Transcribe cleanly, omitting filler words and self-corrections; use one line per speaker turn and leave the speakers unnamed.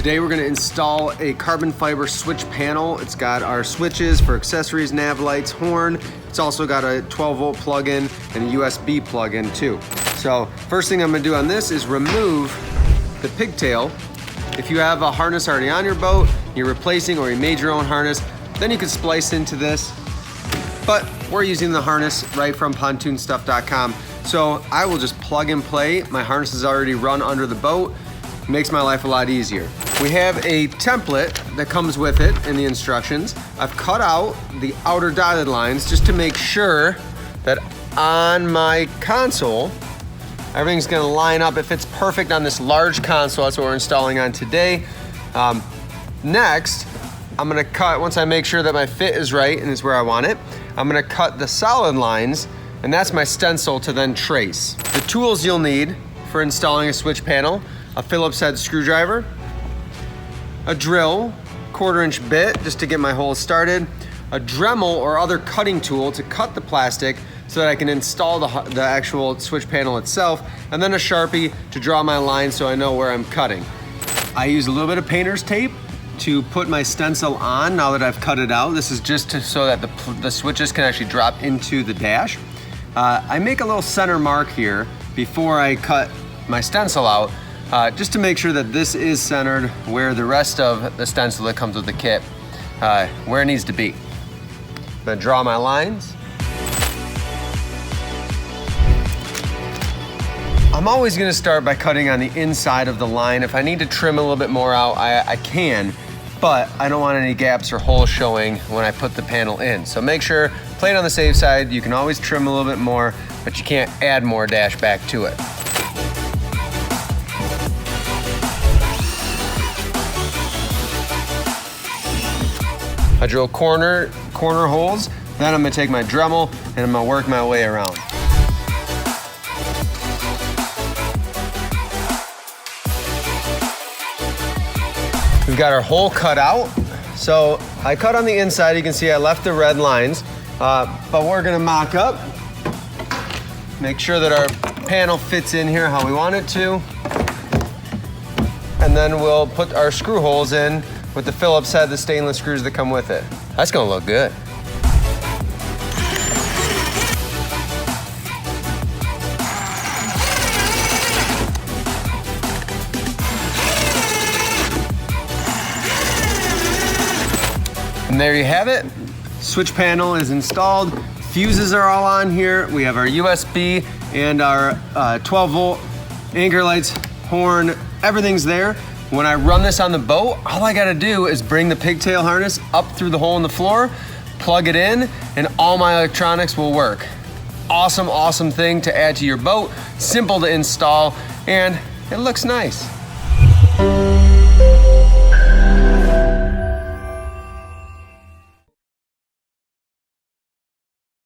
Today we're gonna install a carbon fiber switch panel. It's got our switches for accessories, nav lights, horn. It's also got a 12-volt plug-in and a USB plug-in too. So first thing I'm gonna do on this is remove the pigtail. If you have a harness already on your boat, you're replacing or you made your own harness, then you can splice into this. But we're using the harness right from pontoonstuff.com. So I will just plug and play. My harness is already run under the boat. Makes my life a lot easier. We have a template that comes with it in the instructions. I've cut out the outer dotted lines just to make sure that on my console, everything's gonna line up. It fits perfect on this large console. That's what we're installing on today. Next, I'm gonna cut, once I make sure that my fit is right and is where I want it, I'm gonna cut the solid lines, and that's my stencil to then trace. The tools you'll need for installing a switch panel: a Phillips head screwdriver, a drill, 1/4-inch bit just to get my hole started, a Dremel or other cutting tool to cut the plastic so that I can install the actual switch panel itself, and then a Sharpie to draw my lines so I know where I'm cutting. I use a little bit of painter's tape to put my stencil on now that I've cut it out. This is just so that the switches can actually drop into the dash. I make a little center mark here before I cut my stencil out, just to make sure that this is centered where the rest of the stencil that comes with the kit, where it needs to be. I'm gonna draw my lines. I'm always gonna start by cutting on the inside of the line. If I need to trim a little bit more out, I can, but I don't want any gaps or holes showing when I put the panel in. So make sure, play it on the safe side. You can always trim a little bit more, but you can't add more dash back to it. I drill corner holes, then I'm gonna take my Dremel and I'm gonna work my way around. We've got our hole cut out. So I cut on the inside, you can see I left the red lines, but we're gonna mock up, make sure that our panel fits in here how we want it to, and then we'll put our screw holes in with the Phillips head, the stainless screws that come with it. That's gonna look good. And there you have it. Switch panel is installed. Fuses are all on here. We have our USB and our 12-volt anchor lights, horn, everything's there. When I run this on the boat, all I gotta do is bring the pigtail harness up through the hole in the floor, plug it in, and all my electronics will work. Awesome, awesome thing to add to your boat. Simple to install, and it looks nice.